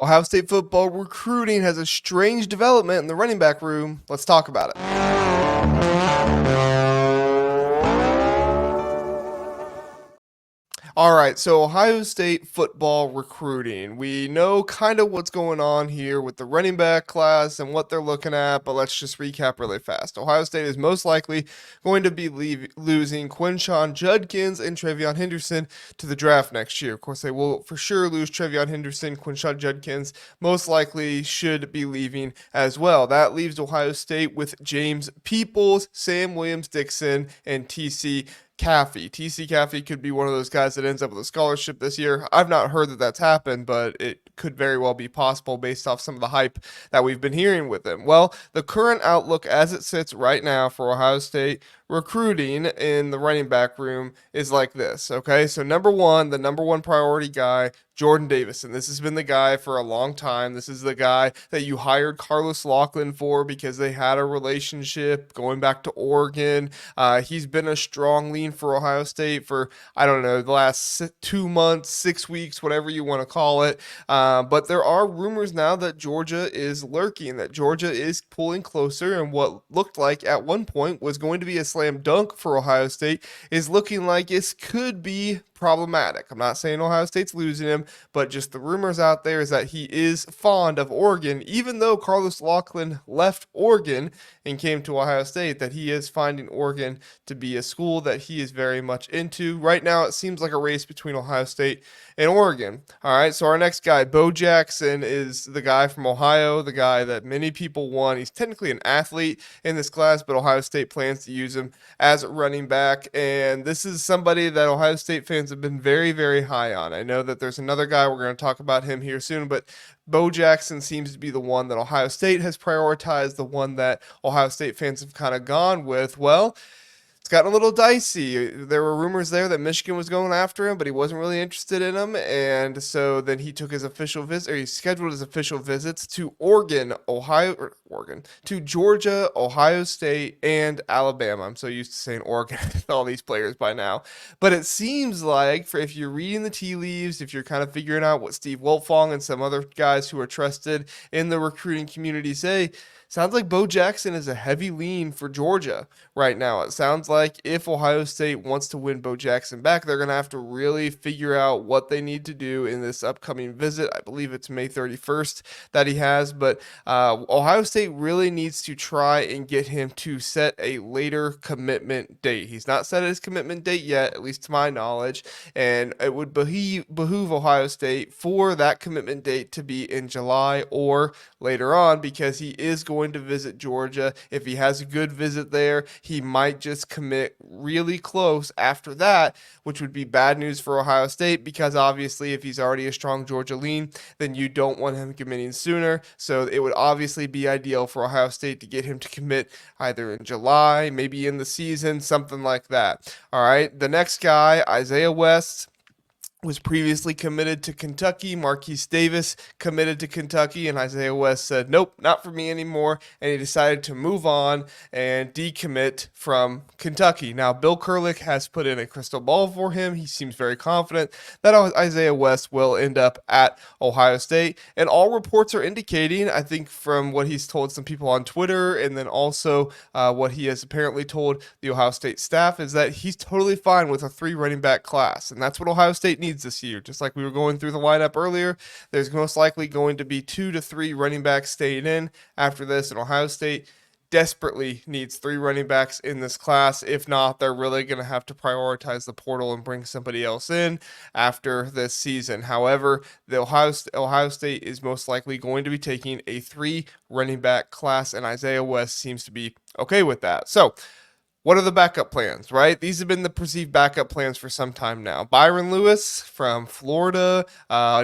Ohio State football recruiting has a strange development in the running back room. Let's talk about it. All right, so Ohio State football recruiting. We know kind of what's going on here with the running back class and what they're looking at, but let's just recap really fast. Ohio State is most likely going to be losing Quinshon Judkins and Trevion Henderson to the draft next year. Of course, they will for sure lose Trevion Henderson. Quinshon Judkins most likely should be leaving as well. That leaves Ohio State with James Peoples, Sam Williams-Dixon, and TC Caffey could be one of those guys that ends up with a scholarship this year. I've not heard that that's happened, but it could very well be possible based off some of the hype that we've been hearing with him. Well, the current outlook as it sits right now for Ohio State recruiting in the running back room is like this, okay? So the number one priority guy, Jordon Davison. This has been the guy for a long time. This is the guy that you hired Carlos Locklyn for because they had a relationship going back to Oregon. He's been a strong lean for Ohio State for, I don't know, the last 2 months, 6 weeks, whatever you want to call it. But there are rumors now that Georgia is lurking, that Georgia is pulling closer, and what looked like at one point was going to be a slam dunk for Ohio State is looking like this could be problematic. I'm not saying Ohio State's losing him, but just the rumors out there is that he is fond of Oregon, even though Carlos Locklyn left Oregon and came to Ohio State, that he is finding Oregon to be a school that he is very much into. Right now, it seems like a race between Ohio State and Oregon. All right, so our next guy, Bo Jackson, is the guy from Ohio, the guy that many people want. He's technically an athlete in this class, but Ohio State plans to use him as a running back, and this is somebody that Ohio State fans have been very, very high on. I know that there's another guy, we're going to talk about him here soon, but Bo Jackson seems to be the one that Ohio State has prioritized, the one that Ohio State fans have kind of gone with. Well, it's gotten a little dicey. There were rumors there that Michigan was going after him, but he wasn't really interested in him. And so then he took his official visit, or he scheduled his official visits to to Georgia, Ohio State, and Alabama. I'm so used to saying Oregon with all these players by now. But it seems like, if you're reading the tea leaves, if you're kind of figuring out what Steve Wiltfong and some other guys who are trusted in the recruiting community say, sounds like Bo Jackson is a heavy lean for Georgia right now. It sounds like if Ohio State wants to win Bo Jackson back, they're going to have to really figure out what they need to do in this upcoming visit. I believe it's May 31st that he has, but Ohio State really needs to try and get him to set a later commitment date. He's not set his commitment date yet, at least to my knowledge, and it would behoove Ohio State for that commitment date to be in July or later on, because he is going to visit Georgia. If he has a good visit there, he might just commit really close after that, which would be bad news for Ohio State, because obviously if he's already a strong Georgia lean, then you don't want him committing sooner. So it would obviously be ideal for Ohio State to get him to commit either in July, maybe in the season, something like that. All right, the next guy, Isaiah West, was previously committed to Kentucky. Marquise Davis committed to Kentucky, and Isaiah West said, nope, not for me anymore, and he decided to move on and decommit from Kentucky. Now, Bill Kurlick has put in a crystal ball for him. He seems very confident that Isaiah West will end up at Ohio State, and all reports are indicating, I think from what he's told some people on Twitter, and then also what he has apparently told the Ohio State staff, is that he's totally fine with a 3 running back class, and that's what Ohio State needs this year. Just like we were going through the lineup earlier, there's most likely going to be 2 to 3 running backs staying in after this, and Ohio State desperately needs 3 running backs in this class. If not, they're really going to have to prioritize the portal and bring somebody else in after this season. However, the Ohio State is most likely going to be taking a 3 running back class, and Isaiah West seems to be okay with that. So what are the backup plans, right? These have been the perceived backup plans for some time now. Byron Louis from Florida,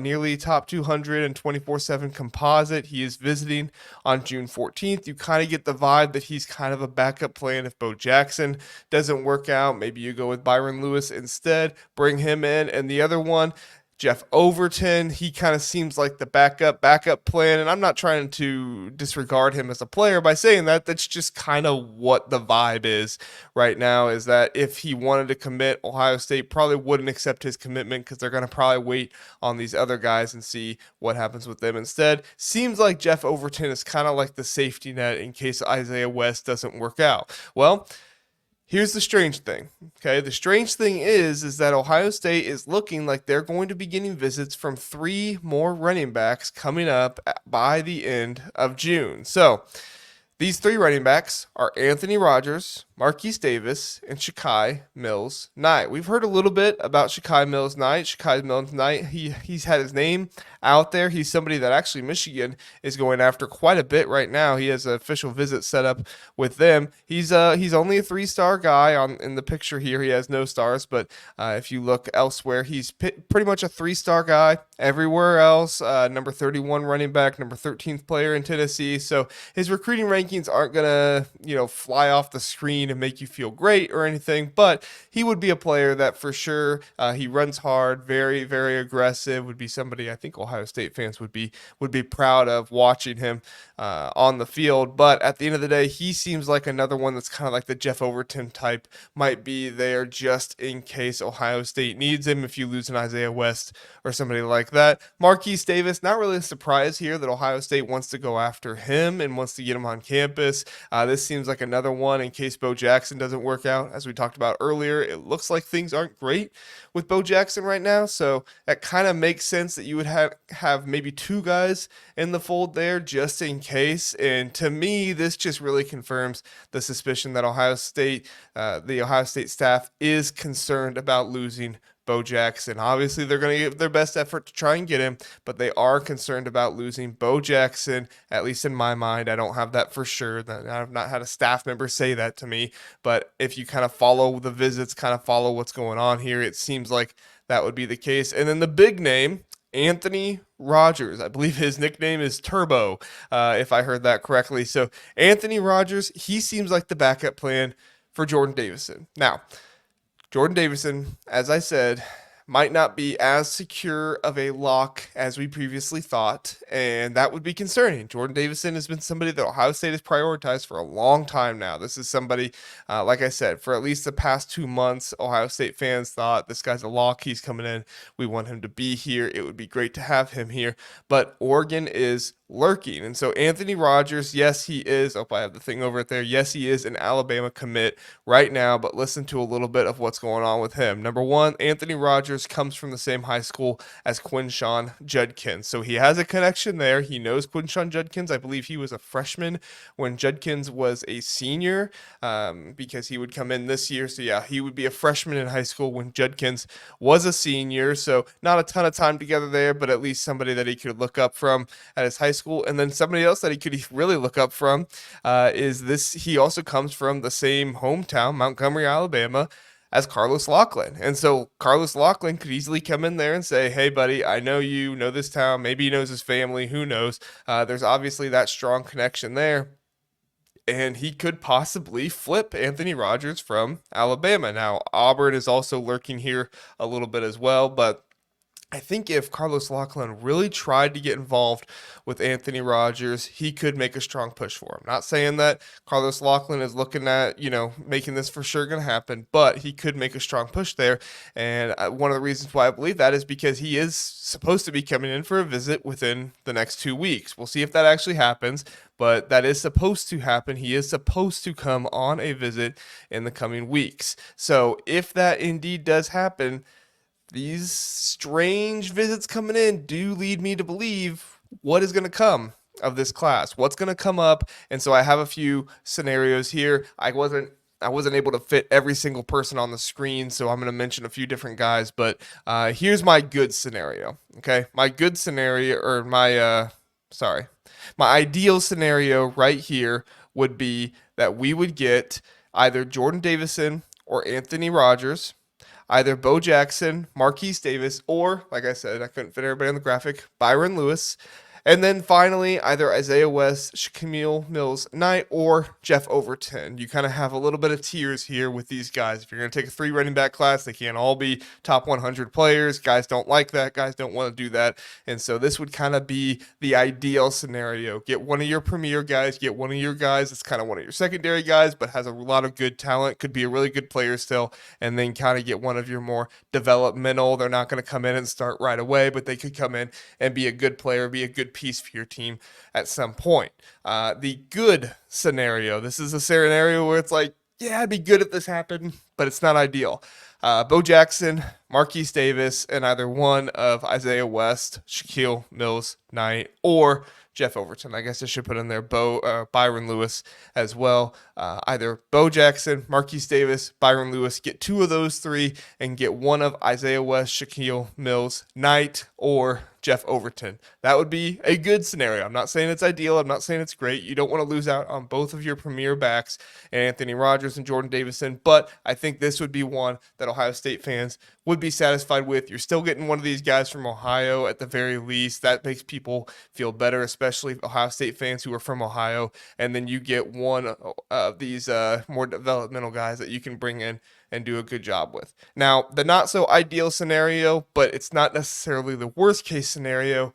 nearly top 200 and 24/7 composite. He is visiting on June 14th. You kind of get the vibe that he's kind of a backup plan if Bo Jackson doesn't work out. Maybe you go with Byron Louis instead, bring him in. And the other one, Jeff Overton, he kind of seems like the backup plan, and I'm not trying to disregard him as a player by saying that. That's just kind of what the vibe is right now, is that if he wanted to commit, Ohio State probably wouldn't accept his commitment because they're going to probably wait on these other guys and see what happens with them instead. Seems like Jeff Overton is kind of like the safety net in case Isaiah West doesn't work out. Well, here's the strange thing, okay? The strange thing is that Ohio State is looking like they're going to be getting visits from 3 more running backs coming up by the end of June. So these 3 running backs are Anthony Rogers, Marquise Davis, and Shekai Mills-Knight. We've heard a little bit about Shekai Mills-Knight. Shekai Mills-Knight, he's had his name out there. He's somebody that actually Michigan is going after quite a bit right now. He has an official visit set up with them. He's only a 3-star guy in the picture here. He has no stars, but if you look elsewhere, he's pretty much a 3-star guy. Everywhere else, number 31 running back, number 13th player in Tennessee. So his recruiting rankings aren't gonna fly off the screen and make you feel great or anything, but he would be a player that for sure, he runs hard, very, very aggressive, would be somebody I think Ohio State fans would be proud of watching him on the field. But at the end of the day, he seems like another one that's kind of like the Jeff Overton type, might be there just in case Ohio State needs him if you lose an Isaiah West or somebody like that. Marquise Davis, not really a surprise here that Ohio State wants to go after him and wants to get him on campus. This seems like another one in case Bo Jackson doesn't work out. As we talked about earlier, it looks like things aren't great with Bo Jackson right now, so that kind of makes sense that you would have maybe 2 guys in the fold there just in case. And to me, this just really confirms the suspicion that the Ohio State staff is concerned about losing Bo Jackson. Obviously, they're going to give their best effort to try and get him, but they are concerned about losing Bo Jackson, at least in my mind. I don't have that for sure. I've not had a staff member say that to me, but if you kind of follow the visits, kind of follow what's going on here, it seems like that would be the case. And then the big name, Anthony Rogers. I believe his nickname is Turbo, if I heard that correctly. So Anthony Rogers, he seems like the backup plan for Jordon Davison. Now, Jordon Davison, as I said, might not be as secure of a lock as we previously thought, and that would be concerning. Jordon Davison has been somebody that Ohio State has prioritized for a long time now. This is somebody, like I said, for at least the past 2 months, Ohio State fans thought this guy's a lock. He's coming in. We want him to be here. It would be great to have him here, but Oregon is lurking. And so Anthony Rogers, yes, he is. Oh, I have the thing over it there. Yes, he is an Alabama commit right now, but listen to a little bit of what's going on with him. Number one, Anthony Rogers comes from the same high school as Quinshon Judkins. So he has a connection there. He knows Quinshon Judkins. I believe he was a freshman when Judkins was a senior, because he would come in this year. So yeah, he would be a freshman in high school when Judkins was a senior. So not a ton of time together there, but at least somebody that he could look up from at his high school. And then somebody else that he could really look up from he also comes from the same hometown, Montgomery, Alabama, as Carlos Locklyn. And so Carlos Locklyn could easily come in there and say, hey, buddy, I know you know this town. Maybe he knows his family. Who knows? There's obviously that strong connection there. And he could possibly flip Anthony Rogers from Alabama. Now, Auburn is also lurking here a little bit as well, but I think if Carlos Locklyn really tried to get involved with Anthony Rogers, he could make a strong push for him. Not saying that Carlos Locklyn is looking at, making this for sure going to happen, but he could make a strong push there. And one of the reasons why I believe that is because he is supposed to be coming in for a visit within the next 2 weeks. We'll see if that actually happens, but that is supposed to happen. He is supposed to come on a visit in the coming weeks. So if that indeed does happen, these strange visits coming in do lead me to believe what is going to come of this class, what's going to come up. And so I have a few scenarios here. I wasn't able to fit every single person on the screen, so I'm going to mention a few different guys, but here's my good scenario. Okay. My good scenario, or my ideal scenario right here would be that we would get either Jordon Davison or Anthony Rogers, either Bo Jackson, Marquise Davis, or, like I said, I couldn't fit everybody on the graphic, Byron Louis, And then finally, either Isaiah West, Shekai Mills-Knight, or Jeff Overton. You kind of have a little bit of tiers here with these guys. If you're going to take a 3 running back class, they can't all be top 100 players. Guys don't like that. Guys don't want to do that. And so this would kind of be the ideal scenario. Get one of your premier guys, get one of your guys that's kind of one of your secondary guys, but has a lot of good talent, could be a really good player still, and then kind of get one of your more developmental. They're not going to come in and start right away, but they could come in and be a good player, be a good piece for your team at some point. The good scenario, this is a scenario where it's like, yeah, it'd be good if this happened, but it's not ideal. Bo Jackson, Marquise Davis, and either one of Isaiah West, Shekai Mills-Knight, or Jeff Overton. I guess I should put in there Byron Louis as well. Either Bo Jackson, Marquise Davis, Byron Louis. Get 2 of those 3 and get one of Isaiah West, Shekai Mills-Knight, or Jeff Overton. That would be a good scenario. I'm not saying it's ideal. I'm not saying it's great. You don't want to lose out on both of your premier backs, Anthony Rogers and Jordon Davison, but I think this would be one that Ohio State fans would be satisfied with. You're still getting one of these guys from Ohio at the very least. That makes people feel better, especially Ohio State fans who are from Ohio. And then you get one of these more developmental guys that you can bring in and do a good job with. Now, the not so ideal scenario, but it's not necessarily the worst case scenario,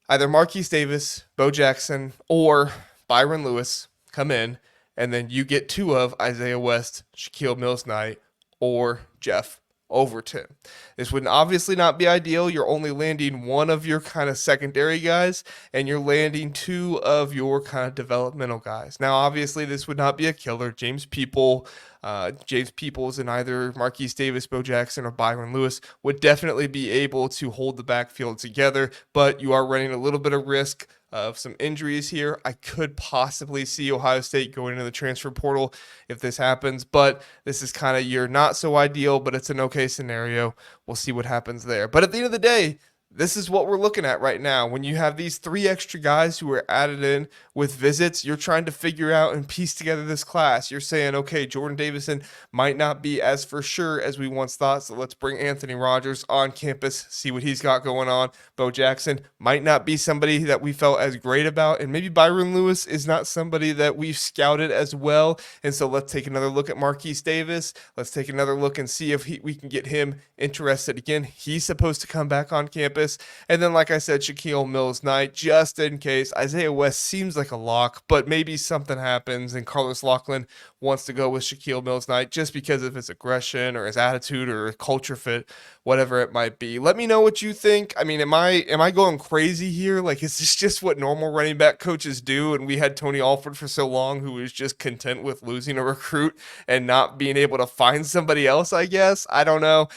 either Marquise Davis, Bo Jackson, or Byron Louis come in, and then you get 2 of Isaiah West, Shekai Mills-Knight, or Jeff Overton. This would obviously not be ideal. You're only landing one of your kind of secondary guys, and you're landing 2 of your kind of developmental guys. Now, obviously, this would not be a killer. James Peoples and either Marquise Davis, Bo Jackson, or Byron Louis would definitely be able to hold the backfield together, but you are running a little bit of risk of some injuries here. I could possibly see Ohio State going into the transfer portal if this happens, but this is kind of your not so ideal, but it's an okay scenario. We'll see what happens there. But at the end of the day, this is what we're looking at right now. When you have these 3 extra guys who are added in with visits, you're trying to figure out and piece together this class. You're saying, okay, Jordon Davison might not be as for sure as we once thought, so let's bring Anthony Rogers on campus, see what he's got going on. Bo Jackson might not be somebody that we felt as great about, and maybe Byron Louis is not somebody that we've scouted as well, and so let's take another look at Marquise Davis. Let's take another look and see if we can get him interested again. He's supposed to come back on campus. And then, like I said, Shekai Mills-Knight, just in case. Isaiah West seems like a lock, but maybe something happens and Carlos Locklyn wants to go with Shekai Mills-Knight just because of his aggression or his attitude or culture fit, whatever it might be. Let me know what you think. I mean, am I going crazy here? Like, is this just what normal running back coaches do? And we had Tony Alford for so long, who was just content with losing a recruit and not being able to find somebody else, I guess. I don't know.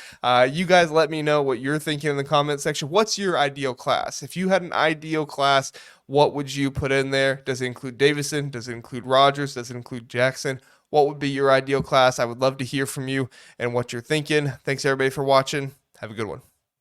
You guys let me know what you're thinking in the comment section. What's your ideal class? If you had an ideal class, what would you put in there? Does it include Davison? Does it include Rogers? Does it include Jackson? What would be your ideal class? I would love to hear from you and what you're thinking. Thanks everybody for watching. Have a good one.